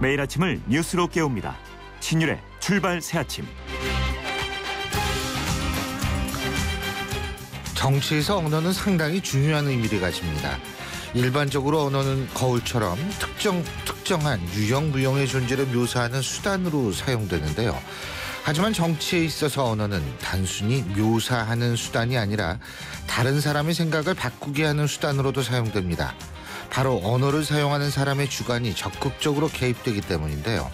매일 아침을 뉴스로 깨웁니다. 신율의 출발 새아침. 정치에서 언어는 상당히 중요한 의미를 가집니다. 일반적으로 언어는 거울처럼 특정한 유형무형의 존재를 묘사하는 수단으로 사용되는데요. 하지만 정치에 있어서 언어는 단순히 묘사하는 수단이 아니라 다른 사람의 생각을 바꾸게 하는 수단으로도 사용됩니다. 바로 언어를 사용하는 사람의 주관이 적극적으로 개입되기 때문인데요.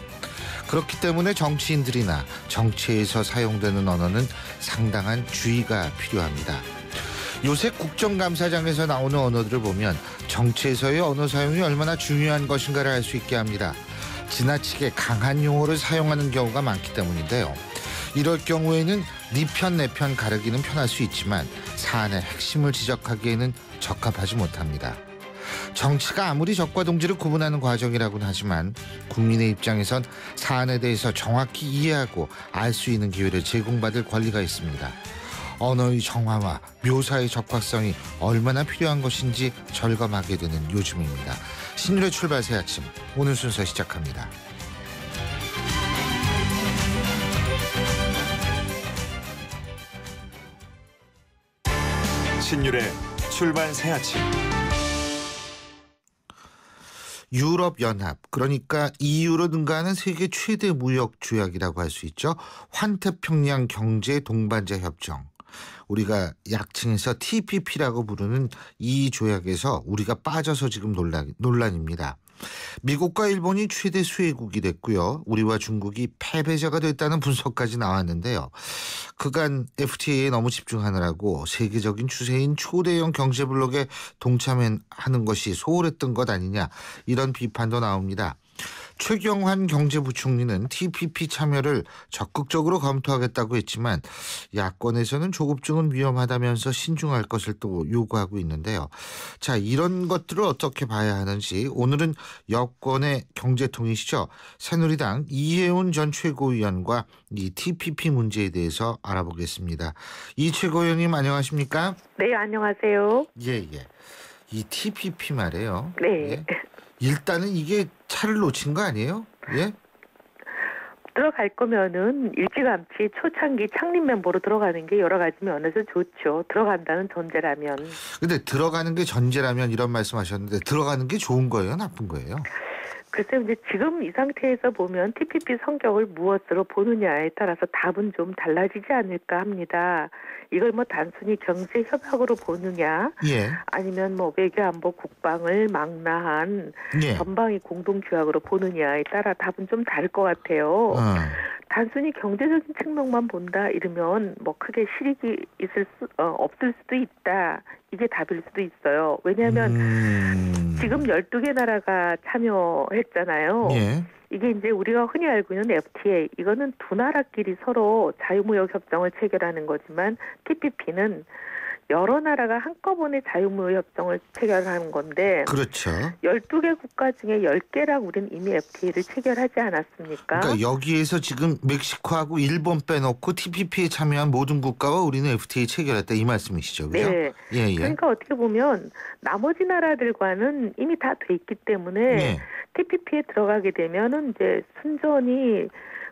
그렇기 때문에 정치인들이나 정치에서 사용되는 언어는 상당한 주의가 필요합니다. 요새 국정감사장에서 나오는 언어들을 보면 정치에서의 언어 사용이 얼마나 중요한 것인가를 알 수 있게 합니다. 지나치게 강한 용어를 사용하는 경우가 많기 때문인데요. 이럴 경우에는 네 편 내 편 가르기는 편할 수 있지만 사안의 핵심을 지적하기에는 적합하지 못합니다. 정치가 아무리 적과 동지를 구분하는 과정이라고는 하지만 국민의 입장에선 사안에 대해서 정확히 이해하고 알 수 있는 기회를 제공받을 권리가 있습니다. 언어의 정화와 묘사의 적확성이 얼마나 필요한 것인지 절감하게 되는 요즘입니다. 신율의 출발 새 아침, 오늘 순서 시작합니다. 신율의 출발 새아침. 유럽연합, 그러니까 EU로 능가하는 세계 최대 무역 조약이라고 할 수 있죠. 환태평양 경제 동반자 협정. 우리가 약칭해서 TPP라고 부르는 이 조약에서 우리가 빠져서 지금 논란입니다. 미국과 일본이 최대 수혜국이 됐고요. 우리와 중국이 패배자가 됐다는 분석까지 나왔는데요. 그간 FTA에 너무 집중하느라고 세계적인 추세인 초대형 경제블록에 동참하는 것이 소홀했던 것 아니냐, 이런 비판도 나옵니다. 최경환 경제부총리는 TPP 참여를 적극적으로 검토하겠다고 했지만 야권에서는 조급증은 위험하다면서 신중할 것을 또 요구하고 있는데요. 자, 이런 것들을 어떻게 봐야 하는지 오늘은 여권의 경제통이시죠. 새누리당 이혜훈 전 최고위원과 이 TPP 문제에 대해서 알아보겠습니다. 이 최고위원님 안녕하십니까? 네, 안녕하세요. 예. 이 TPP 말이에요. 네. 예? 일단은 이게 차를 놓친 거 아니에요? 예? 들어갈 거면은 일찌감치 초창기 창립 멤버로 들어가는 게 여러 가지 면에서 좋죠. 들어간다는 전제라면. 근데 들어가는 게 전제라면 이런 말씀하셨는데 들어가는 게 좋은 거예요, 나쁜 거예요? 글쎄요, 이제 지금 이 상태에서 보면 TPP 성격을 무엇으로 보느냐에 따라서 답은 좀 달라지지 않을까 합니다. 이걸 뭐 단순히 경제 협약으로 보느냐, 예. 아니면 뭐 외교 안보 국방을 망라한 예. 전방위 공동 조약으로 보느냐에 따라 답은 좀 다를 것 같아요. 단순히 경제적인 측면만 본다 이러면 뭐 크게 실익이 없을 수도 있다. 이게 답일 수도 있어요. 왜냐하면 지금 12개 나라가 참여했잖아요. 예. 이게 이제 우리가 흔히 알고 있는 FTA, 이거는 두 나라끼리 서로 자유무역 협정을 체결하는 거지만 TPP는 여러 나라가 한꺼번에 자유무역 협정을 체결하는 건데, 그렇죠. 12개 국가 중에 10개랑 우리는 이미 FTA를 체결하지 않았습니까? 그러니까 여기에서 지금 멕시코하고 일본 빼놓고 TPP에 참여한 모든 국가와 우리는 FTA 체결했다, 이 말씀이시죠, 그죠? 네. 예. 그러니까 어떻게 보면 나머지 나라들과는 이미 다 돼 있기 때문에 예. TPP에 들어가게 되면은 이제 순전히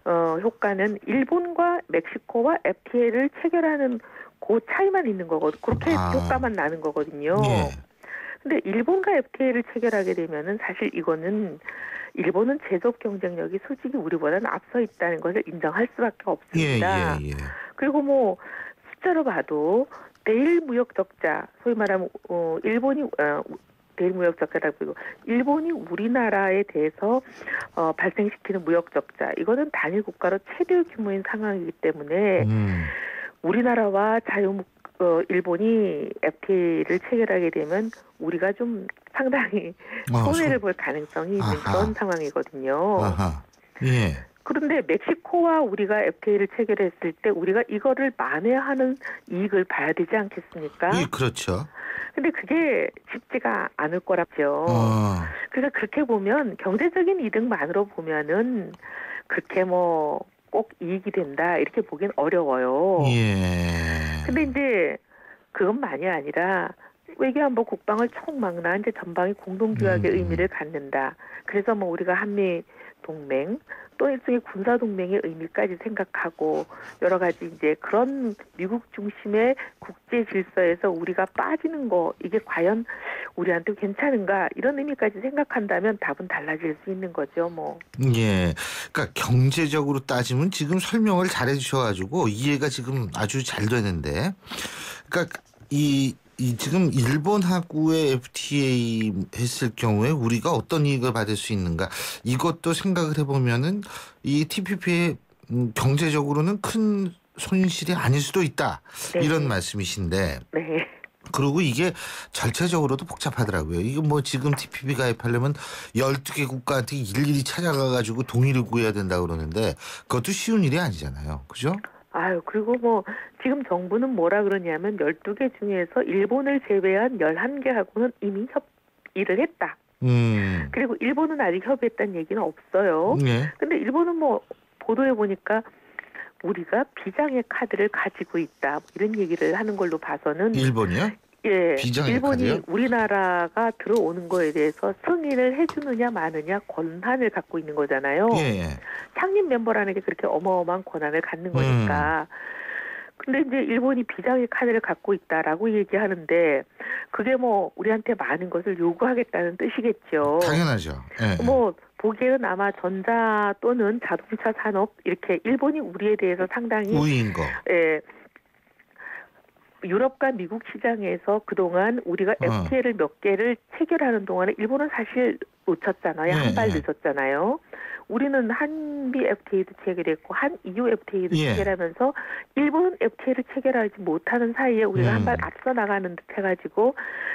효과는 일본과 멕시코와 FTA를 체결하는 그 차이만 있는 거거든요. 그렇게 효과만 나는 거거든요. 예. 근데 일본과 FTA를 체결하게 되면은 사실 이거는 일본은 제조업 경쟁력이 솔직히 우리보다는 앞서 있다는 것을 인정할 수밖에 없습니다. 예. 그리고 뭐 숫자로 봐도 대일 무역 적자, 소위 말하면 일본이 대일 무역 적자라고 그러고 일본이 우리나라에 대해서 발생시키는 무역 적자, 이거는 단일 국가로 최대 규모인 상황이기 때문에 우리나라와 일본이 FTA를 체결하게 되면 우리가 좀 상당히 손해를 볼 가능성이 있는 그런 상황이거든요. 예. 그런데 멕시코와 우리가 FTA를 체결했을 때 우리가 이거를 만회하는 이익을 봐야 되지 않겠습니까? 예, 그렇죠. 근데 그게 쉽지가 않을 거랍죠. 그래서 그렇게 보면 경제적인 이득만으로 보면은 그렇게 뭐 꼭 이익이 된다 이렇게 보기는 어려워요. 예. 근데 이제 그것만이 아니라 외교안보 국방을 총망라한 이제 전방위 공동조약의 의미를 갖는다. 그래서 뭐 우리가 한미 동맹 또 일종의 군사 동맹의 의미까지 생각하고 여러 가지 이제 그런 미국 중심의 국제 질서에서 우리가 빠지는 거 이게 과연 우리한테 괜찮은가 이런 의미까지 생각한다면 답은 달라질 수 있는 거죠. 뭐. 예. 그러니까 경제적으로 따지면 지금 설명을 잘해 주셔가지고 이해가 지금 아주 잘 되는데, 그러니까 이 지금 일본하고의 FTA 했을 경우에 우리가 어떤 이익을 받을 수 있는가 이것도 생각을 해보면은 이 TPP의 경제적으로는 큰 손실이 아닐 수도 있다. 네. 이런 말씀이신데. 네. 그리고 이게 절차적으로도 복잡하더라고요. 이거 뭐 지금 TPP 가입하려면 12개 국가한테 일일이 찾아가가지고 동의를 구해야 된다 그러는데 그것도 쉬운 일이 아니잖아요. 그죠? 아유, 그리고 뭐 지금 정부는 뭐라 그러냐면 12개 중에서 일본을 제외한 11개하고는 이미 협의를 했다. 그리고 일본은 아직 협의했다는 얘기는 없어요. 네. 근데 일본은 뭐 보도해 보니까 우리가 비장의 카드를 가지고 있다. 뭐 이런 얘기를 하는 걸로 봐서는 일본이요? 예, 비장의 일본이 카드요? 우리나라가 들어오는 거에 대해서 승인을 해주느냐 마느냐 권한을 갖고 있는 거잖아요. 예, 예. 상임 멤버라는 게 그렇게 어마어마한 권한을 갖는 거니까. 근데 이제 일본이 비장의 카드를 갖고 있다라고 얘기하는데 그게 뭐 우리한테 많은 것을 요구하겠다는 뜻이겠죠. 당연하죠. 예, 예. 뭐 보기에는 아마 전자 또는 자동차 산업 이렇게 일본이 우리에 대해서 상당히 우위인 거. 예, 유럽과 미국 시장에서 그동안 우리가 FTA를 몇 개를 체결하는 동안에 일본은 사실 놓쳤잖아요. 한 발 늦었잖아요. 우리는 한미 FTA도 체결했고 한 EU FTA도 예. 체결하면서 일본은 FTA를 체결하지 못하는 사이에 우리가 한 발 앞서 나가는 듯 해가지고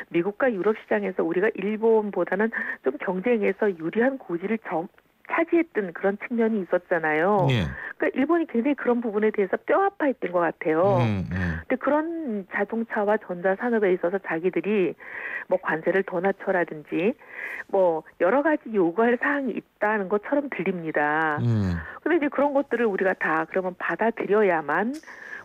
미국과 유럽 시장에서 우리가 일본보다는 좀 경쟁에서 유리한 고지를 차지했던 그런 측면이 있었잖아요. 예. 그러니까 일본이 굉장히 그런 부분에 대해서 뼈아파했던 것 같아요. 근데 그런 자동차와 전자 산업에 있어서 자기들이 뭐 관세를 더 낮춰라든지 뭐 여러 가지 요구할 사항이 있다는 것처럼 들립니다. 근데 이제 그런 것들을 우리가 다 그러면 받아들여야만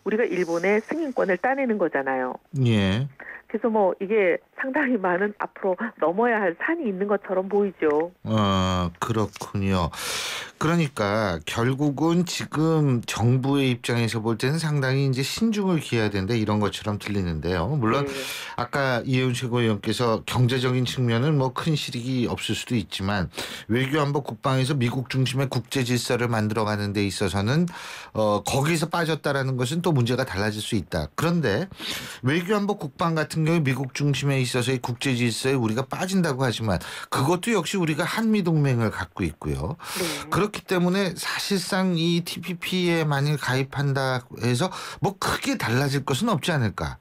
우리가 일본의 승인권을 따내는 거잖아요. 예. 그래서 뭐 이게 상당히 많은 앞으로 넘어야 할 산이 있는 것처럼 보이죠. 그렇군요. 그러니까 결국은 지금 정부의 입장에서 볼 때는 상당히 이제 신중을 기해야 된다 이런 것처럼 들리는데요. 물론 네. 아까 이해운 최고위원께서 경제적인 측면은 뭐 큰 실익이 없을 수도 있지만 외교안보 국방에서 미국 중심의 국제 질서를 만들어가는 데 있어서는 거기서 빠졌다라는 것은 또 문제가 달라질 수 있다. 그런데 외교안보 국방 같은 경우 미국 중심에 있어서의 국제 질서에 우리가 빠진다고 하지만 그것도 역시 우리가 한미 동맹을 갖고 있고요. 네. 그렇기 때문에 사실상 이 TPP에 만일 가입한다 해서 뭐 크게 달라질 것은 없지 않을까.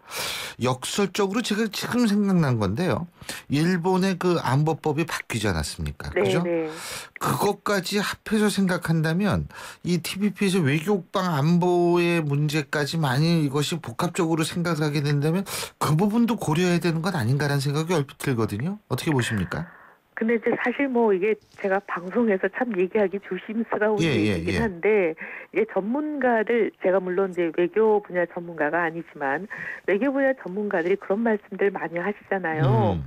역설적으로 제가 지금 생각난 건데요. 일본의 그 안보법이 바뀌지 않았습니까? 네, 그죠? 네. 그것까지 합해서 생각한다면 이 TPP에서 외교국방 안보의 문제까지 만일 이것이 복합적으로 생각하게 된다면 그 부분도 고려해야 되는 것 아닌가라는 생각이 얼핏 들거든요. 어떻게 보십니까? 근데 이제 사실 뭐 이게 제가 방송에서 참 얘기하기 조심스러운 얘기긴 한데 이게 전문가들 제가 물론 이제 외교 분야 전문가가 아니지만 외교 분야 전문가들이 그런 말씀들 많이 하시잖아요.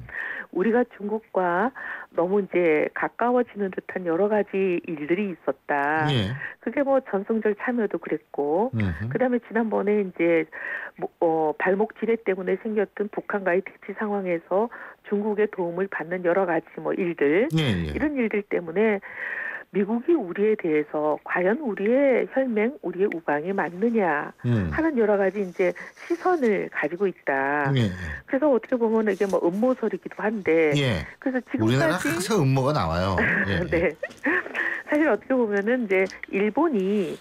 우리가 중국과 너무 이제 가까워지는 듯한 여러 가지 일들이 있었다. 예. 그게 뭐 전승절 참여도 그랬고, 그다음에 지난번에 이제 발목 지뢰 때문에 생겼던 북한과의 대치 상황에서 중국의 도움을 받는 여러 가지 뭐 일들, 예. 이런 일들 때문에 미국이 우리에 대해서 과연 우리의 혈맹, 우리의 우방이 맞느냐 하는 여러 가지 이제 시선을 가지고 있다. 예. 그래서 어떻게 보면 이게 뭐 음모설이기도 한데, 예. 그래서 우리나라 지금까지 항상 음모가 나와요. 예. 네. 사실 어떻게 보면은 이제 일본이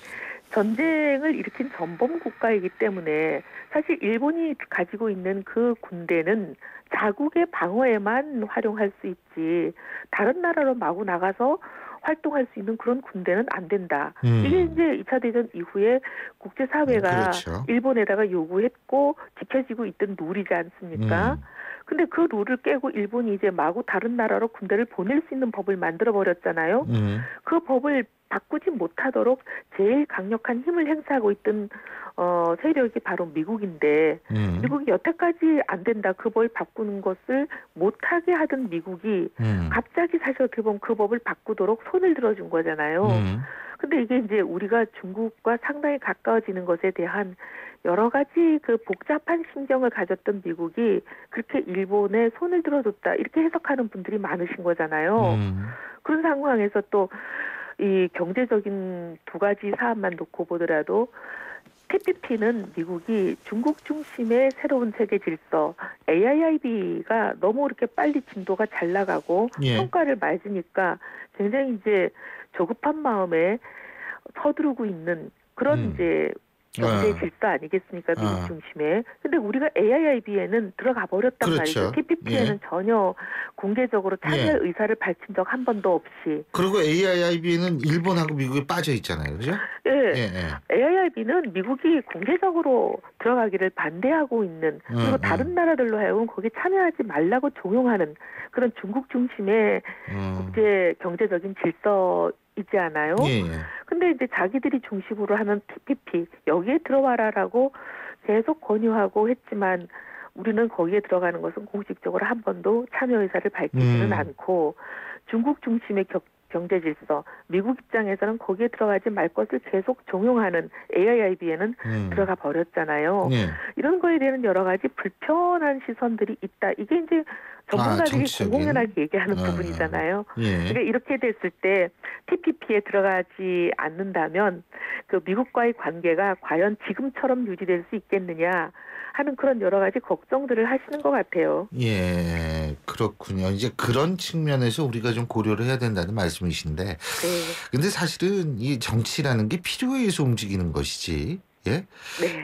전쟁을 일으킨 전범 국가이기 때문에 사실 일본이 가지고 있는 그 군대는 자국의 방어에만 활용할 수 있지 다른 나라로 마구 나가서 활동할 수 있는 그런 군대는 안 된다. 이게 이제 2차 대전 이후에 국제사회가 그렇죠. 일본에다가 요구했고 지켜지고 있던 룰이지 않습니까? 근데 그 룰을 깨고 일본이 이제 마구 다른 나라로 군대를 보낼 수 있는 법을 만들어 버렸잖아요. 그 법을 바꾸지 못하도록 제일 강력한 힘을 행사하고 있던 세력이 바로 미국인데 미국이 여태까지 안 된다. 그 법을 바꾸는 것을 못하게 하던 미국이 갑자기 사실 어떻게 보면 그 법을 바꾸도록 손을 들어준 거잖아요. 근데 이게 이제 우리가 중국과 상당히 가까워지는 것에 대한 여러 가지 그 복잡한 심경을 가졌던 미국이 그렇게 일본에 손을 들어줬다. 이렇게 해석하는 분들이 많으신 거잖아요. 그런 상황에서 또 이 경제적인 두 가지 사안만 놓고 보더라도 TPP는 미국이 중국 중심의 새로운 세계 질서, AIIB가 너무 이렇게 빨리 진도가 잘 나가고 성과를 맞으니까 굉장히 이제 조급한 마음에 서두르고 있는 그런 이제 경제 질서 아니겠습니까? 미국 중심에. 근데 우리가 AIIB에는 들어가 버렸단 그렇죠. 말이죠. TPP에는 전혀 공개적으로 참여 의사를 밝힌 적 한 번도 없이. 그리고 AIIB는 일본하고 미국이 빠져 있잖아요. 그죠? AIIB는 미국이 공개적으로 들어가기를 반대하고 있는 그리고 다른 나라들로 하여금 거기에 참여하지 말라고 종용하는 그런 중국 중심의 국제 경제적인 질서이지 않아요? 근데 이제 자기들이 중심으로 하는 TPP 여기에 들어와라라고 계속 권유하고 했지만 우리는 거기에 들어가는 것은 공식적으로 한 번도 참여 의사를 밝히지는 않고 중국 중심의 경제 질서, 미국 입장에서는 거기에 들어가지 말 것을 계속 종용하는 AIIB에는 들어가 버렸잖아요. 이런 거에 대한 여러 가지 불편한 시선들이 있다. 이게 이제 전문가들이 공공연하게 얘기하는 부분이잖아요. 그러니까 이렇게 됐을 때 TPP에 들어가지 않는다면 그 미국과의 관계가 과연 지금처럼 유지될 수 있겠느냐 하는 그런 여러 가지 걱정들을 하시는 것 같아요. 그렇군요. 이제 그런 측면에서 우리가 좀 고려를 해야 된다는 말씀이신데, 근데 사실은 이 정치라는 게 필요에 의해서 움직이는 것이지.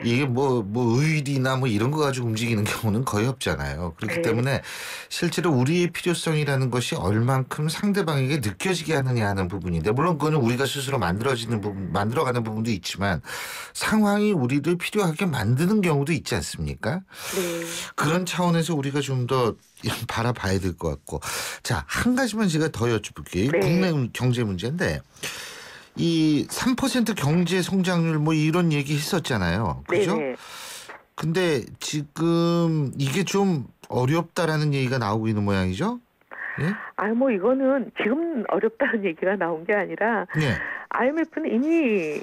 이게 뭐 의일이나 뭐 이런 거 가지고 움직이는 경우는 거의 없잖아요. 그렇기 때문에 실제로 우리의 필요성이라는 것이 얼만큼 상대방에게 느껴지게 하느냐 하는 부분인데, 물론 그거는 우리가 스스로 만들어가는 부분도 있지만 상황이 우리를 필요하게 만드는 경우도 있지 않습니까? 그런 차원에서 우리가 좀 더 바라봐야 될 것 같고. 자, 한 가지만 제가 더 여쭤볼게요. 국내 경제 문제인데, 이 3% 경제 성장률 뭐 이런 얘기 했었잖아요. 그죠? 근데 지금 이게 좀 어렵다라는 얘기가 나오고 있는 모양이죠? 뭐 이거는 지금 어렵다는 얘기가 나온 게 아니라 IMF는 이미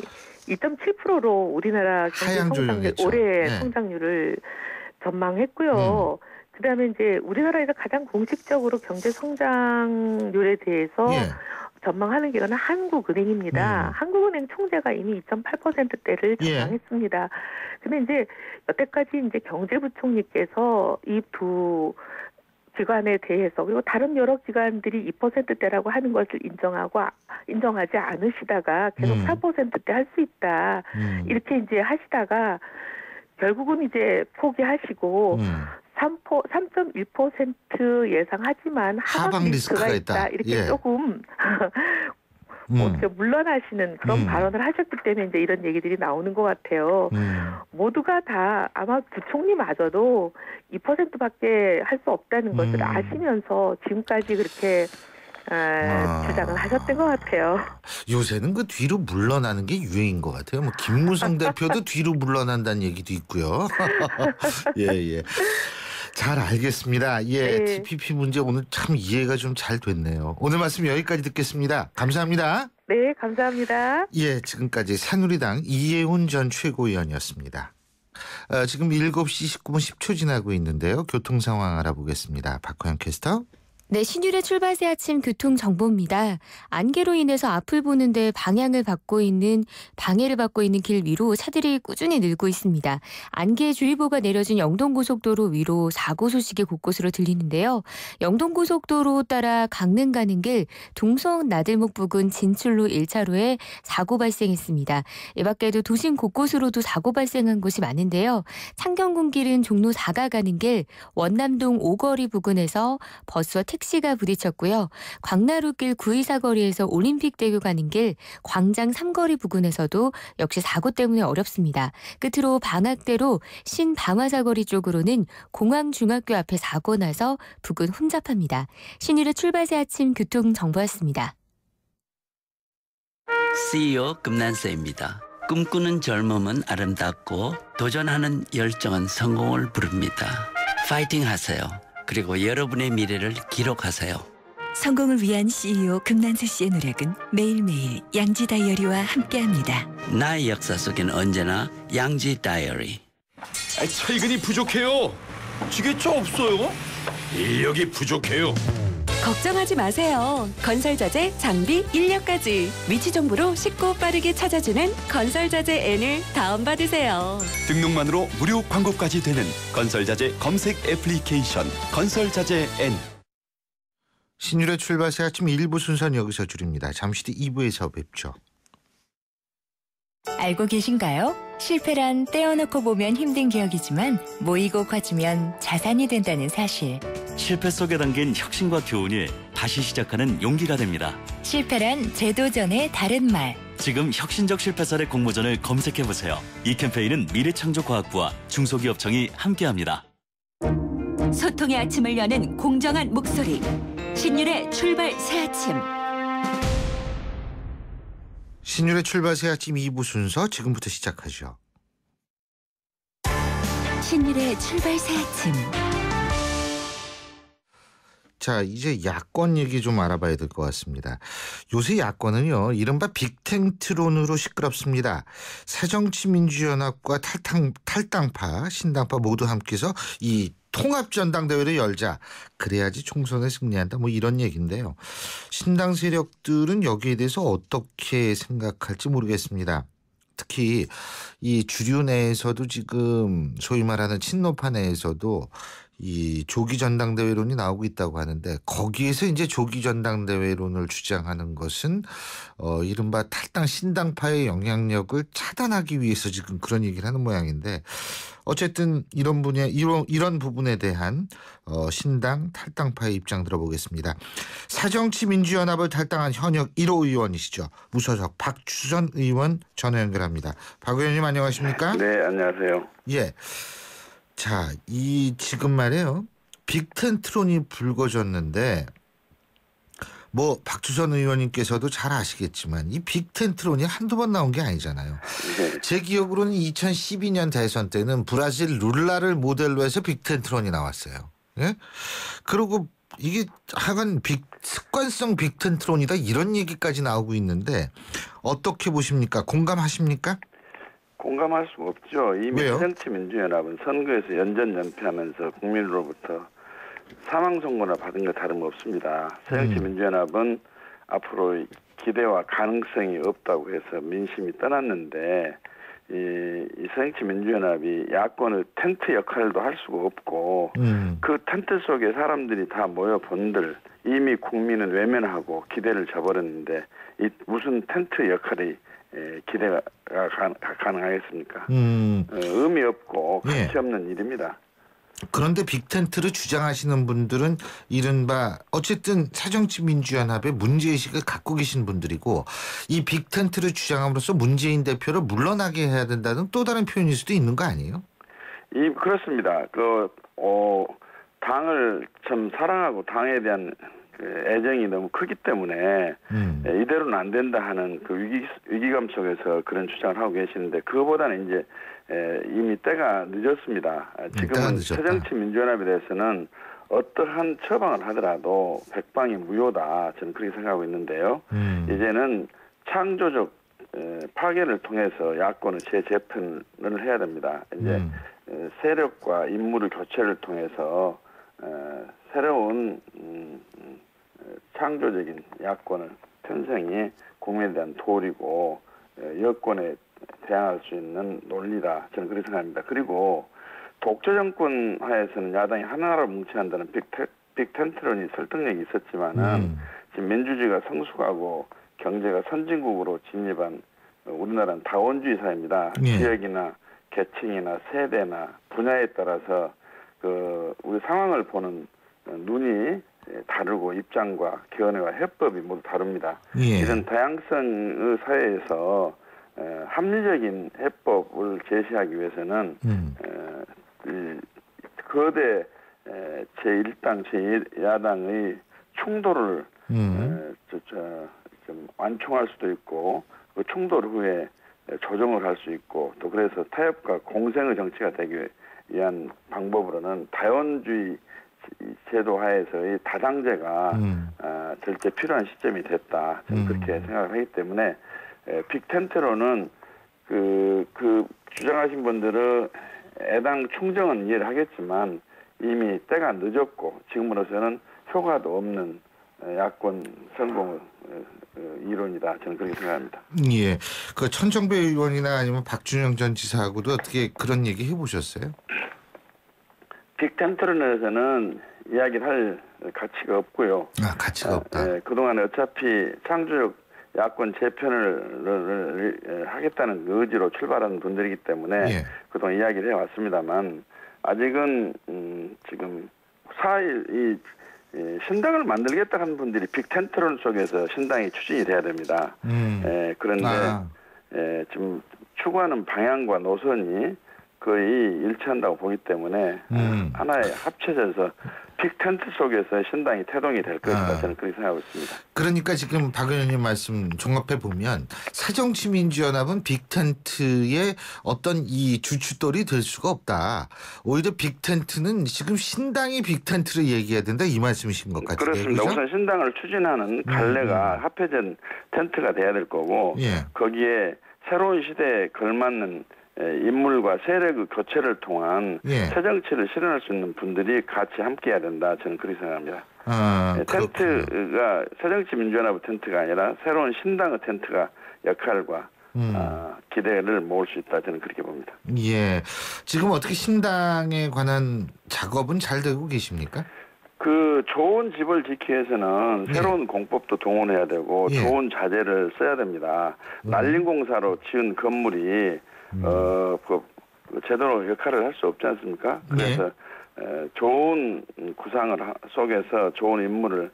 2.7%로 우리나라 경제 성장률 올해 성장률을 전망했고요. 그다음에 이제 우리나라에서 가장 공식적으로 경제 성장률에 대해서 전망하는 기관은 한국은행입니다. 한국은행 총재가 이미 2.8%대를 전망했습니다. 근데 이제 여태까지 이제 경제부총리께서 이 두 기관에 대해서 그리고 다른 여러 기관들이 2%대라고 하는 것을 인정하지 않으시다가 계속 4%대 할 수 있다. 이렇게 이제 하시다가 결국은 이제 포기하시고 3.1% 예상하지만 하방 리스크가 있다. 이렇게 조금 어떻게 물러나시는 그런 발언을 하셨기 때문에 이제 이런 얘기들이 나오는 것 같아요. 모두가 다 아마 부총리마저도 2%밖에 할 수 없다는 것을 아시면서 지금까지 그렇게 주장을 하셨던 것 같아요. 요새는 그 뒤로 물러나는 게 유행인 것 같아요. 뭐 김무성 대표도 뒤로 물러난다는 얘기도 있고요. 잘 알겠습니다. TPP 문제 오늘 참 이해가 좀 잘 됐네요. 오늘 말씀 여기까지 듣겠습니다. 감사합니다. 네, 감사합니다. 지금까지 새누리당 이해훈 전 최고위원이었습니다. 지금 7시 19분 10초 지나고 있는데요. 교통 상황 알아보겠습니다. 박호영 캐스터. 네, 신율의 출발새 아침 교통정보입니다. 안개로 인해서 앞을 보는데 방해를 받고 있는 길 위로 차들이 꾸준히 늘고 있습니다. 안개주의보가 내려진 영동고속도로 위로 사고 소식이 곳곳으로 들리는데요. 영동고속도로 따라 강릉 가는 길 동성 나들목 부근 진출로 1차로에 사고 발생했습니다. 이 밖에도 도심 곳곳으로도 사고 발생한 곳이 많은데요. 창경군길은 종로 4가 가는 길 원남동 5거리 부근에서 버스와 택시가 부딪혔고요. 광나루길 924거리에서 올림픽대교 가는 길 광장 3거리 부근에서도 역시 사고 때문에 어렵습니다. 끝으로 방학대로 신방화사거리 쪽으로는 공항중학교 앞에 사고 나서 부근 혼잡합니다. 신일의 출발새 아침 교통정보였습니다. CEO 금난세입니다. 꿈꾸는 젊음은 아름답고 도전하는 열정은 성공을 부릅니다. 파이팅 하세요. 그리고 여러분의 미래를 기록하세요. 성공을 위한 CEO 금난수 씨의 노력은 매일매일 양지 다이어리와 함께합니다. 나의 역사 속엔 언제나 양지 다이어리. 철근이 부족해요. 지게차 없어요? 인력이 부족해요. 걱정하지 마세요. 건설자재, 장비, 인력까지 위치 정보로 쉽고 빠르게 찾아주는 건설자재 N을 다운받으세요. 등록만으로 무료 광고까지 되는 건설자재 검색 애플리케이션 건설자재 N. 신율의 출발새 아침 1부 순서는 여기서 줄입니다. 잠시 뒤 2부에서 뵙죠. 알고 계신가요? 실패란 떼어놓고 보면 힘든 기억이지만 모이고 커지면 자산이 된다는 사실. 실패 속에 담긴 혁신과 교훈이 다시 시작하는 용기가 됩니다. 실패란 재도전의 다른 말. 지금 혁신적 실패 사례 공모전을 검색해보세요. 이 캠페인은 미래창조과학부와 중소기업청이 함께합니다. 소통의 아침을 여는 공정한 목소리. 신율의 출발 새 아침. 신율의 출발새 아침 2부 순서 지금부터 시작하죠. 신율의 출발 새 아침. 자, 이제 야권 얘기 좀 알아봐야 될 것 같습니다. 요새 야권은요, 이른바 빅텐트론으로 시끄럽습니다. 새정치민주연합과 탈당파, 신당파 모두 함께해서 이 통합전당대회를 열자. 그래야지 총선에 승리한다. 뭐 이런 얘기인데요. 신당 세력들은 여기에 대해서 어떻게 생각할지 모르겠습니다. 특히 이 주류 내에서도 지금 소위 말하는 친노파 내에서도 이 조기 전당대회론이 나오고 있다고 하는데 거기에서 이제 조기 전당대회론을 주장하는 것은 이른바 탈당 신당파의 영향력을 차단하기 위해서 지금 그런 얘기를 하는 모양인데 어쨌든 이런 부분에 대한 신당 탈당파의 입장 들어보겠습니다. 새정치민주연합을 탈당한 현역 1호 의원이시죠. 무소속 박주선 의원 전화 연결합니다. 박 의원님 안녕하십니까? 네, 안녕하세요. 예. 자, 이 지금 말이에요. 빅텐트론이 불거졌는데 뭐 박주선 의원님께서도 잘 아시겠지만 이 빅텐트론이 한두 번 나온 게 아니잖아요. 네. 제 기억으로는 2012년 대선 때는 브라질 룰라를 모델로 해서 빅텐트론이 나왔어요. 예? 그리고 이게 하여간 습관성 빅텐트론이다 이런 얘기까지 나오고 있는데 어떻게 보십니까? 공감하십니까? 공감할 수가 없죠. 이미 왜요? 새정치민주연합은 선거에서 연전연패하면서 국민으로부터 사망선고나 받은 것 다름없습니다. 새정치민주연합은 앞으로 기대와 가능성이 없다고 해서 민심이 떠났는데 이 새정치민주연합이 야권의 텐트 역할도 할 수가 없고 그 텐트 속에 사람들이 다 모여 본들 이미 국민은 외면하고 기대를 저버렸는데 이 무슨 텐트 역할이 기대가 가능하겠습니까? 의미 없고 가치 없는 일입니다. 그런데 빅텐트를 주장하시는 분들은 이른바 어쨌든 새정치민주연합의 문제의식을 갖고 계신 분들이고 이 빅텐트를 주장함으로써 문재인 대표를 물러나게 해야 된다는 또 다른 표현일 수도 있는 거 아니에요? 그렇습니다. 당을 참 사랑하고 당에 대한 애정이 너무 크기 때문에 이대로는 안 된다 하는 그 위기감 속에서 그런 주장을 하고 계시는데 그거보다는 이제 이미 때가 늦었습니다. 지금은 새정치민주연합에 대해서는 어떠한 처방을 하더라도 백방이 무효다. 저는 그렇게 생각하고 있는데요. 이제는 창조적 파괴를 통해서 야권은 재재편을 해야 됩니다. 이제 세력과 인물의 교체를 통해서 새로운 창조적인 야권을 편성이 국민에 대한 도리고 여권에 대항할 수 있는 논리다. 저는 그렇게 생각합니다. 그리고 독재 정권 하에서는 야당이 하나로 뭉쳐야 한다는 빅텐트론이 설득력이 있었지만은 지금 민주주의가 성숙하고 경제가 선진국으로 진입한 우리나라는 다원주의 사회입니다. 지역이나 계층이나 세대나 분야에 따라서 우리 상황을 보는 눈이 다르고 입장과 견해와 해법이 모두 다릅니다. 이런 다양성의 사회에서 합리적인 해법을 제시하기 위해서는 거대 제1당, 제2야당의 충돌을 좀 완충할 수도 있고 그 충돌 후에 조정을 할 수 있고 또 그래서 타협과 공생의 정치가 되기 위한 방법으로는 다원주의 제도 하에서의 다당제가 절대 필요한 시점이 됐다. 저는 그렇게 생각을 하기 때문에 빅텐트로는 그 주장하신 분들은 애당 충정은 이해를 하겠지만 이미 때가 늦었고 지금으로서는 효과도 없는 야권 성공 이론이다. 저는 그렇게 생각합니다. 예, 그 천정배 의원이나 아니면 박준영 전 지사하고도 어떻게 그런 얘기 해보셨어요? 빅텐트론에서는 이야기를 할 가치가 없고요. 아, 가치가 없다. 그동안 어차피 창조적 야권 재편을 하겠다는 의지로 출발한 분들이기 때문에 그동안 이야기를 해왔습니다만 아직은 지금 4일 신당을 만들겠다 하는 분들이 빅텐트론 속에서 신당이 추진이 돼야 됩니다. 그런데 지금 추구하는 방향과 노선이 거의 일치한다고 보기 때문에 하나에 합쳐져서 빅텐트 속에서 신당이 태동이 될 것이다. 저는 그렇게 생각하고 있습니다. 그러니까 지금 박 의원님 말씀 종합해 보면 새정치민주연합은 빅텐트의 어떤 이 주춧돌이 될 수가 없다. 오히려 빅텐트는 지금 신당이 빅텐트를 얘기해야 된다 이 말씀이신 것 같아요. 그렇습니다. 그렇죠? 우선 신당을 추진하는 갈래가 합해진 텐트가 돼야 될 거고 거기에 새로운 시대에 걸맞는 인물과 세력의 교체를 통한 새 정치를 실현할 수 있는 분들이 같이 함께해야 된다. 저는 그렇게 생각합니다. 텐트가 새정치민주연합의 텐트가 아니라 새로운 신당의 텐트가 역할과 기대를 모을 수 있다. 저는 그렇게 봅니다. 예, 지금 어떻게 신당에 관한 작업은 잘 되고 계십니까? 그 좋은 집을 지키기 위해서는 새로운 공법도 동원해야 되고 좋은 자재를 써야 됩니다. 난림공사로 지은 건물이 제대로 역할을 할 수 없지 않습니까? 그래서 좋은 구상을 속에서 좋은 인물을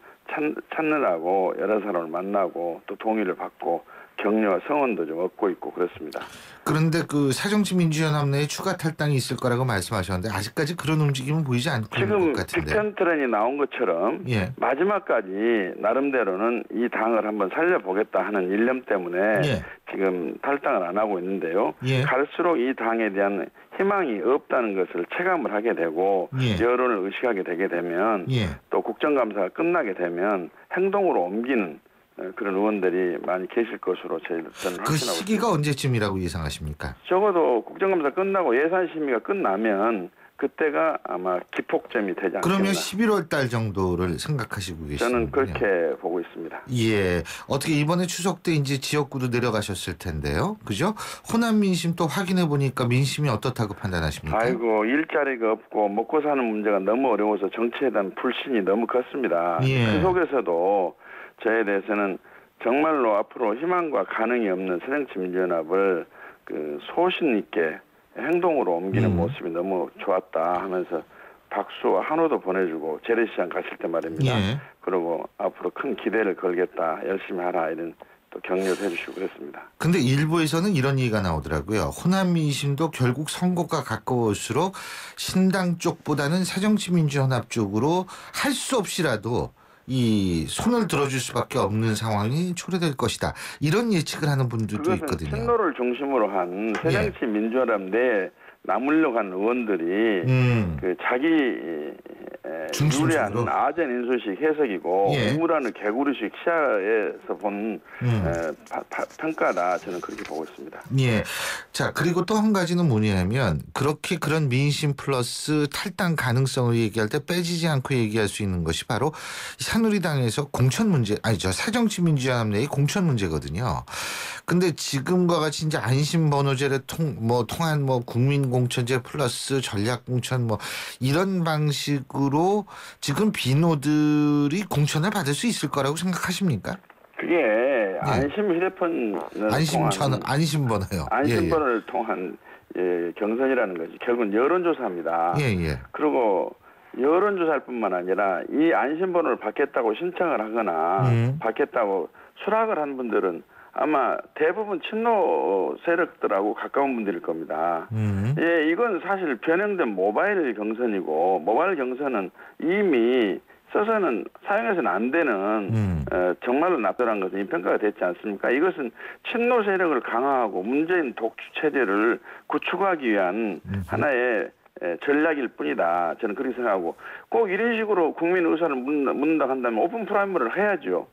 찾느라고 여러 사람을 만나고 또 동의를 받고 격려와 성원도 좀 얻고 있고 그렇습니다. 그런데 그 새정치민주연합 내에 추가 탈당이 있을 거라고 말씀하셨는데 아직까지 그런 움직임은 보이지 않고 있는 것 같은데. 지금 빅텐트론이 나온 것처럼 마지막까지 나름대로는 이 당을 한번 살려보겠다 하는 일념 때문에 지금 탈당을 안 하고 있는데요. 갈수록 이 당에 대한 희망이 없다는 것을 체감을 하게 되고 여론을 의식하게 되게 되면 또 국정감사가 끝나게 되면 행동으로 옮기는 그런 의원들이 많이 계실 것으로 저는 확신하고 그 있습니다. 시기가 언제쯤이라고 예상하십니까? 적어도 국정감사 끝나고 예산심의가 끝나면 그때가 아마 기폭점이 되지 않겠나. 그러면 11월 달 정도를 생각하시고 계시군요. 저는 그렇게 보고 있습니다. 예, 어떻게 이번에 추석 때 이제 지역구도 내려가셨을 텐데요. 그죠? 호남 민심 또 확인해 보니까 민심이 어떻다고 판단하십니까? 아이고, 일자리가 없고 먹고 사는 문제가 너무 어려워서 정치에 대한 불신이 너무 컸습니다. 그 속에서도 저에 대해서는 정말로 앞으로 희망과 가능이 없는 새정치민주연합을 그 소신 있게 행동으로 옮기는 모습이 너무 좋았다 하면서 박수와 한호도 보내주고 재래시장 갔을 때 말입니다. 그리고 앞으로 큰 기대를 걸겠다, 열심히 하라 이런 또 격려도 해주시고 그랬습니다. 근데 일부에서는 이런 얘기가 나오더라고요. 호남 민심도 결국 선거가 가까울수록 신당 쪽보다는 새정치민주연합 쪽으로 할 수 없이라도 이 손을 들어줄 수밖에 없는 상황이 초래될 것이다. 이런 예측을 하는 분들도 있거든요. 친노를 중심으로 한 새정치민주연합 내에 남으려고 하는 의원들이 그 자기 유리한 아젠 인수식 해석이고 우물하는 개구리식 시야에서 본 평가다. 저는 그렇게 보고 있습니다. 자, 그리고 또 한 가지는 뭐냐면 그렇게 그런 민심 플러스 탈당 가능성을 얘기할 때 빼지지 않고 얘기할 수 있는 것이 바로 새누리당에서 공천 문제, 아니죠, 새정치민주연합 내의 공천 문제거든요. 근데 지금과 같이 이제 안심번호제를 통한 국민공천제 플러스 전략공천 이런 방식으로 지금 비노들이 공천을 받을 수 있을 거라고 생각하십니까? 그게 안심 휴대폰을 안심번호요. 안심번호를 통한 경선이라는 것이 결국은 여론조사입니다. 그리고 여론조사일 뿐만 아니라 이 안심번호를 받겠다고 신청을 하거나 받겠다고 수락을 한 분들은 아마 대부분 친노 세력들하고 가까운 분들일 겁니다. 이건 사실 변형된 모바일 경선이고 모바일 경선은 이미 써서는 사용해서는 안 되는 정말로 납득한 것은 이 평가가 됐지 않습니까? 이것은 친노 세력을 강화하고 문재인 독주 체제를 구축하기 위한 하나의 전략일 뿐이다. 저는 그렇게 생각하고 꼭 이런 식으로 국민 의사를 묻는다 한다면 오픈 프라이머리를 해야죠.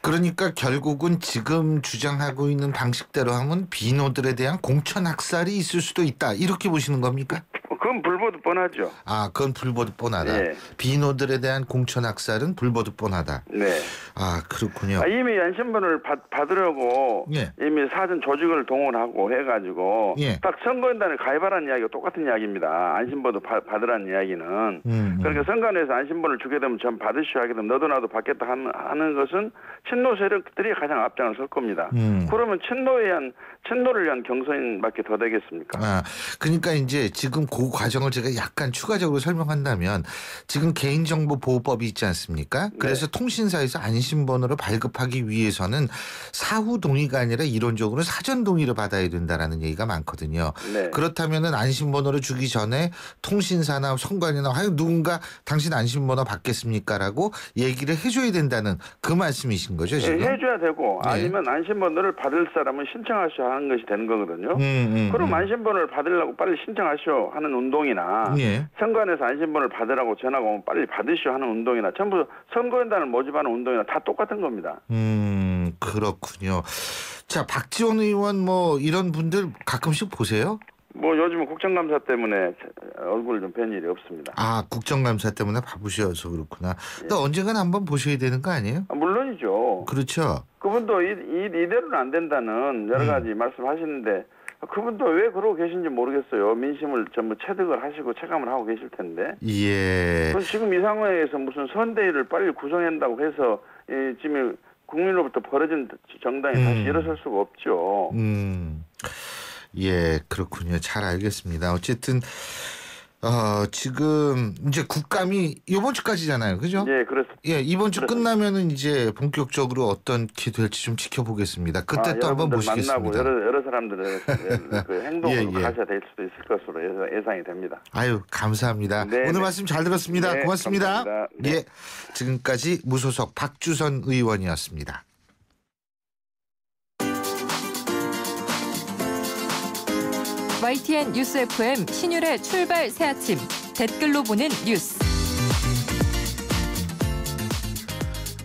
그러니까 결국은 지금 주장하고 있는 방식대로 하면 비노들에 대한 공천 학살이 있을 수도 있다. 이렇게 보시는 겁니까? 그건 불보듯 뻔하죠. 아, 그건 불보듯 뻔하다. 네. 비노들에 대한 공천 학살은 불보듯 뻔하다. 네. 아, 그렇군요. 이미 안심번호를 받으려고 예. 이미 사전 조직을 동원하고 해가지고 예. 딱 선거인단에 가입하라는 이야기가 똑같은 이야기입니다. 안심번호 받으라는 이야기는. 그러니까 선관위에서 안심번호를 주게 되면 전 받으시오 하게 되면 너도 나도 받겠다 하는 것은 친노 세력들이 가장 앞장을 설 겁니다. 그러면 친노를 위한 경선밖에 더 되겠습니까? 아, 그러니까 이제 지금 그 과정을 제가 약간 추가적으로 설명한다면 지금 개인정보보호법이 있지 않습니까? 그래서 통신사에서 안심번호를 발급하기 위해서는 사후 동의가 아니라 이론적으로 사전 동의를 받아야 된다라는 얘기가 많거든요. 네. 그렇다면은 안심번호를 주기 전에 통신사나 선관위나 하여 누군가 당신 안심번호 받겠습니까라고 얘기를 해줘야 된다는 그 말씀이신 거죠, 지금? 네, 해줘야 되고 아니면 안심번호를 받을 사람은 신청하시오 하는 것이 되는 거거든요. 그럼 안심번호를 받으려고 빨리 신청하시오 하는 운동이나 선관위에서 안심번호를 받으라고 전화가 오면 빨리 받으시오 하는 운동이나 전부 선거인단을 모집하는 운동이나 다 똑같은 겁니다. 그렇군요. 자, 박지원 의원 뭐 이런 분들 가끔씩 보세요? 뭐 요즘은 국정감사 때문에 얼굴을 좀 뵌 일이 없습니다. 아, 국정감사 때문에 바쁘셔서 그렇구나. 또 언젠가는 한번 보셔야 되는 거 아니에요? 물론이죠. 그렇죠. 그분도 이대로는 안 된다는 여러 가지 말씀하시는데 그분도 왜 그러고 계신지 모르겠어요. 민심을 전부 체득을 하시고 체감을 하고 계실 텐데. 예. 지금 이 상황에서 무슨 선대위를 빨리 구성한다고 해서 지금 국민으로부터 벌어진 정당이 다시 일어설 수가 없죠. 예, 그렇군요. 잘 알겠습니다. 어쨌든 지금 이제 국감이 이번 주까지잖아요, 그죠? 예, 그렇습니다. 예, 이번 주 끝나면은 이제 본격적으로 어떻게 될지 좀 지켜보겠습니다. 그때 또 한번 모시겠습니다. 만나고 여러 사람들의 그 행동으로 가셔야 될 수도 있을 것으로 예상이 됩니다. 아유, 감사합니다. 네, 오늘 말씀 잘 들었습니다. 네, 고맙습니다. 감사합니다. 네. 예, 지금까지 무소속 박주선 의원이었습니다. YTN 뉴스 FM 신율의 출발 새 아침 댓글로 보는 뉴스.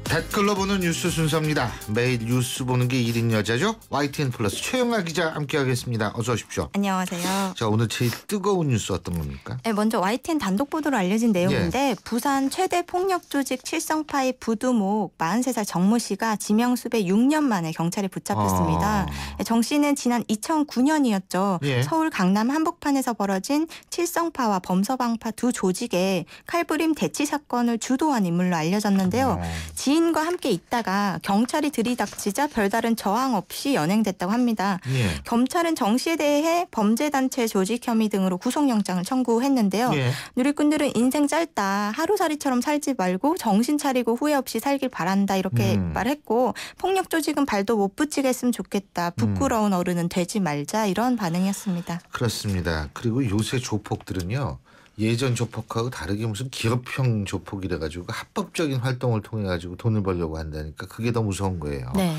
댓글로 보는 뉴스 순서입니다. 매일 뉴스 보는 게 1인 여자죠. YTN 플러스 최영아 기자 함께하겠습니다. 어서 오십시오. 안녕하세요. 자, 오늘 제일 뜨거운 뉴스 어떤 겁니까? 네, 먼저 YTN 단독 보도로 알려진 내용인데 부산 최대 폭력 조직 칠성파의 부두목 43살 정모 씨가 지명수배 6년 만에 경찰에 붙잡혔습니다. 정 씨는 지난 2009년이었죠. 서울 강남 한복판에서 벌어진 칠성파와 범서방파 두 조직의 칼부림 대치 사건을 주도한 인물로 알려졌는데요. 지인과 함께 있다가 경찰이 들이닥치자 별다른 저항 없이 연행됐다고 합니다. 검찰은 정 씨에 대해 범죄단체 조직 혐의 등으로 구속영장을 청구했는데요. 누리꾼들은 인생 짧다. 하루살이처럼 살지 말고 정신 차리고 후회 없이 살길 바란다. 이렇게 말했고 폭력 조직은 발도 못 붙이겠으면 좋겠다. 부끄러운 어른은 되지 말자. 이런 반응이었습니다. 그렇습니다. 그리고 요새 조폭들은요. 예전 조폭하고 다르게 무슨 기업형 조폭이래 가지고 합법적인 활동을 통해 가지고 돈을 벌려고 한다니까 그게 더 무서운 거예요. 네.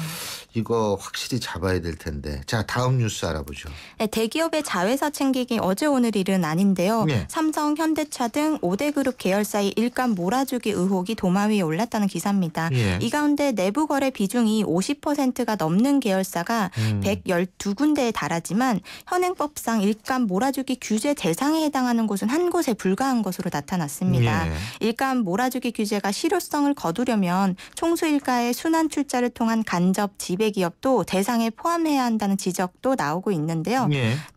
이거 확실히 잡아야 될 텐데. 자, 다음 뉴스 알아보죠. 네, 대기업의 자회사 챙기기 어제 오늘 일은 아닌데요. 삼성, 현대차 등 5대 그룹 계열사의 일감 몰아주기 의혹이 도마 위에 올랐다는 기사입니다. 이 가운데 내부 거래 비중이 50%가 넘는 계열사가 112군데에 달하지만 현행법상 일감 몰아주기 규제 대상에 해당하는 곳은 한 곳에 불과한 것으로 나타났습니다. 일감 몰아주기 규제가 실효성을 거두려면 총수일가의 순환 출자를 통한 간접 지배 기업도 대상에 포함해야 한다는 지적도 나오고 있는데요.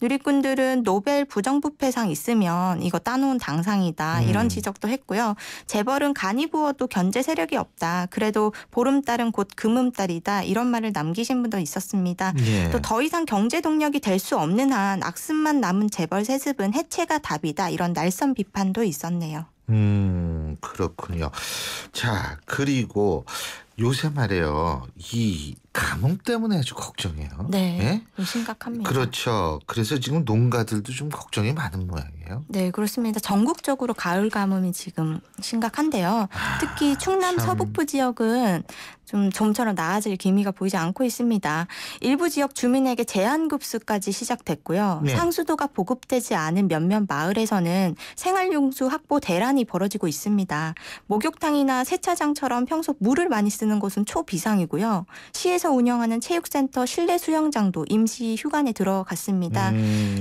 누리꾼들은 노벨 부정부패상 있으면 이거 따놓은 당상이다. 이런 지적도 했고요. 재벌은 간이 부어도 견제 세력이 없다. 그래도 보름달은 곧 금음달이다. 이런 말을 남기신 분도 있었습니다. 또 더 이상 경제 동력이 될 수 없는 한 악습만 남은 재벌 세습은 해체가 답이다. 이런 날선 비판도 있었네요. 그렇군요. 자, 그리고 요새 말이에요. 이 가뭄 때문에 아주 걱정이에요. 네, 예? 좀 심각합니다. 그렇죠. 그래서 지금 농가들도 좀 걱정이 많은 모양이에요. 네, 그렇습니다. 전국적으로 가을 가뭄이 지금 심각한데요. 특히 충남 서북부 지역은 좀처럼 나아질 기미가 보이지 않고 있습니다. 일부 지역 주민에게 제한급수까지 시작됐고요. 네. 상수도가 보급되지 않은 몇몇 마을에서는 생활용수 확보 대란이 벌어지고 있습니다. 목욕탕이나 세차장처럼 평소 물을 많이 쓰는 곳은 초비상이고요. 시에서 운영하는 체육센터 실내 수영장도 임시 휴관에 들어갔습니다.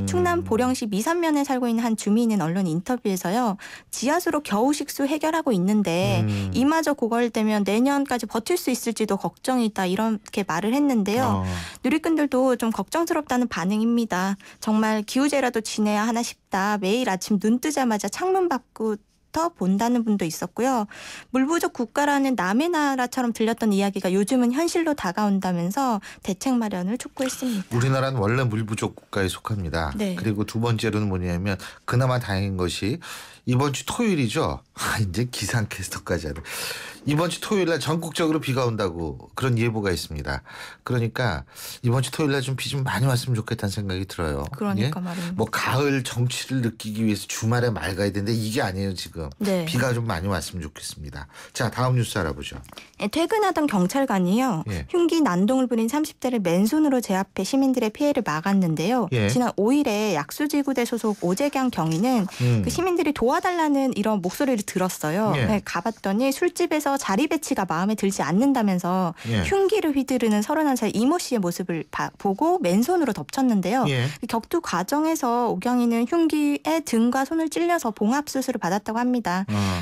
충남 보령시 미산면에 살고 있는 한 주민은 언론 인터뷰에서요. 지하수로 겨우 식수 해결하고 있는데 이마저 고갈되면 내년까지 버틸 수 있을지도 걱정이 있다 이렇게 말을 했는데요. 누리꾼들도 좀 걱정스럽다는 반응입니다. 정말 기우제라도 지내야 하나 싶다. 매일 아침 눈 뜨자마자 창문 밖으로 본다는 분도 있었고요. 물 부족 국가라는 남의 나라처럼 들렸던 이야기가 요즘은 현실로 다가온다면서 대책 마련을 촉구했습니다. 우리나라는 원래 물 부족 국가에 속합니다. 네. 그리고 두 번째로는 뭐냐면 그나마 다행인 것이 이번 주 토요일이죠. 이제 기상캐스터까지 하네. 이번 주 토요일 날 전국적으로 비가 온다고 그런 예보가 있습니다. 그러니까 이번 주 토요일 날 좀 비 좀 많이 왔으면 좋겠다는 생각이 들어요. 그러니까 말입니다. 뭐 가을 정취를 느끼기 위해서 주말에 맑아야 되는데 이게 아니에요 지금. 네. 비가 좀 많이 왔으면 좋겠습니다. 자, 다음 뉴스 알아보죠. 네, 퇴근하던 경찰관이요. 예. 흉기 난동을 부린 30대를 맨손으로 제압해 시민들의 피해를 막았는데요. 예. 지난 5일에 약수지구대 소속 오재경 경위는 그 시민들이 도와달라는 이런 목소리를 들었어요. 예. 네, 가봤더니 술집에서 자리 배치가 마음에 들지 않는다면서 예. 흉기를 휘두르는 31살 이모 씨의 모습을 보고 맨손으로 덮쳤는데요. 예. 격투 과정에서 오경이는 흉기에 등과 손을 찔려서 봉합 수술을 받았다고 합니다.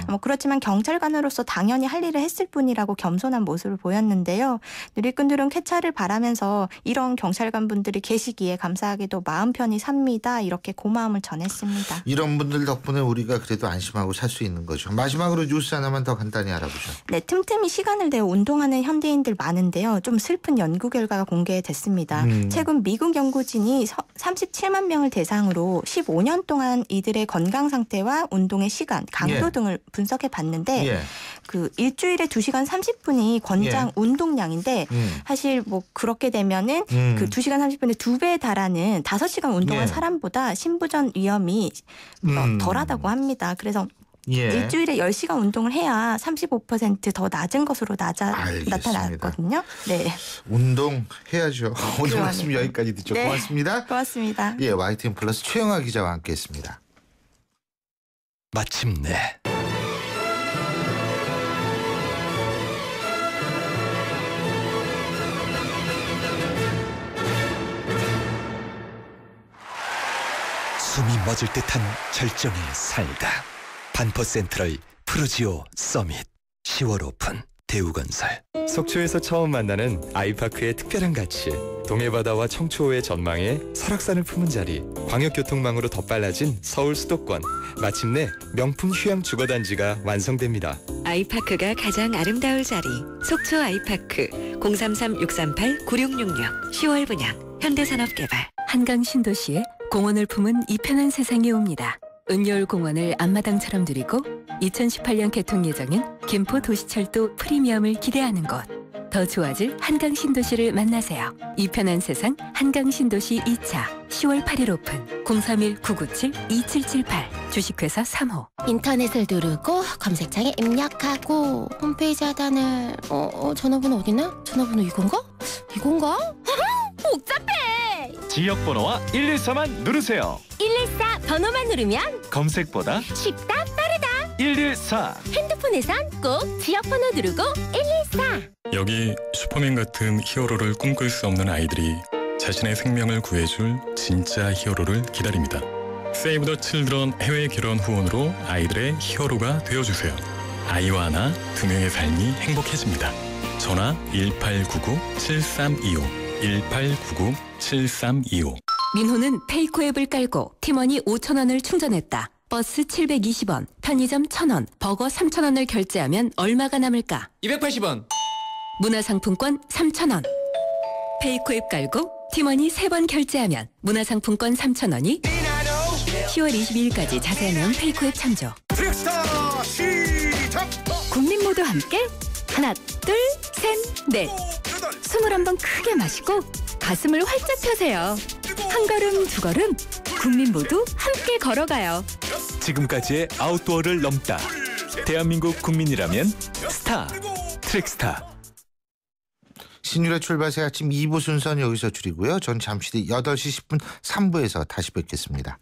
뭐 그렇지만 경찰관으로서 당연히 할 일을 했을 뿐이라고 겸손한 모습을 보였는데요. 누리꾼들은 쾌차를 바라면서 이런 경찰관분들이 계시기에 감사하게도 마음 편히 삽니다. 이렇게 고마움을 전했습니다. 이런 분들 덕분에 우리가 그래도 안심하고 살 수 있는 거죠. 마지막으로 뉴스 하나만 더 간단히 알아보죠. 네, 틈틈이 시간을 내어 운동하는 현대인들 많은데요. 좀 슬픈 연구 결과가 공개됐습니다. 최근 미국 연구진이 37만 명을 대상으로 15년 동안 이들의 건강 상태와 운동의 시간, 강도 예. 등을 분석해 봤는데 예. 그 일주일에 2시간 30분이 권장 예. 운동량인데 사실 뭐 그렇게 되면은 그 2시간 30분의 2배에 달하는 5시간 운동한 예. 사람보다 신부전 위험이 덜하다고 합니다. 그래서 예. 일주일에 10시간 운동을 해야 35% 더 낮은 것으로 나타났거든요. 네. 운동해야죠. 오늘 말씀 여기까지 듣죠. 네. 고맙습니다. 고맙습니다. 예, YTN 플러스 최영아 기자와 함께했습니다. 마침내 숨이 멎을 듯한 절정에 살다. 반포센트럴 푸르지오 서밋 10월 오픈 대우건설. 속초에서 처음 만나는 아이파크의 특별한 가치. 동해바다와 청초호의 전망에 설악산을 품은 자리. 광역교통망으로 더 빨라진 서울 수도권. 마침내 명품 휴양 주거단지가 완성됩니다. 아이파크가 가장 아름다울 자리. 속초 아이파크 033-638-9666 10월 분양 현대산업개발. 한강 신도시에 공원을 품은 이 편한 세상이 옵니다. 은여울 공원을 앞마당처럼 누리고 2018년 개통 예정인 김포 도시철도 프리미엄을 기대하는 곳. 더 좋아질 한강 신도시를 만나세요. 이 편한 세상 한강 신도시 2차 10월 8일 오픈 031-997-2778 주식회사 3호. 인터넷을 누르고 검색창에 입력하고 홈페이지 하단을 전화번호 어디나? 전화번호 이건가? 복잡해! 지역번호와 114만 누르세요. 114 번호만 누르면 검색보다 쉽다 빠르다. 114. 핸드폰에선 꼭 지역번호 누르고 114. 여기 슈퍼맨 같은 히어로를 꿈꿀 수 없는 아이들이 자신의 생명을 구해줄 진짜 히어로를 기다립니다. 세이브 더 칠드런 해외 결혼 후원으로 아이들의 히어로가 되어주세요. 아이와 하나, 2명의 삶이 행복해집니다. 전화 1899-7325 1899-7325. 민호는 페이코 앱을 깔고 팀원이 5,000원을 충전했다. 버스 720원, 편의점 1,000원, 버거 3,000원을 결제하면 얼마가 남을까? 280원. 문화상품권 3,000원. 페이코 앱 깔고 팀원이 3번 결제하면 문화상품권 3,000원이 10월 22일까지 자세하면 페이코 앱 참조. 트랙스타 시작! 국민 모두 함께 하나, 둘, 셋, 넷. 숨을 한번 크게 마시고 가슴을 활짝 펴세요. 한 걸음 두 걸음 국민 모두 함께 걸어가요. 지금까지의 아웃도어를 넘다. 대한민국 국민이라면 스타, 트랙스타. 신율의 출발새 아침 2부 순서는 여기서 줄이고요. 전 잠시 뒤 8시 10분 3부에서 다시 뵙겠습니다.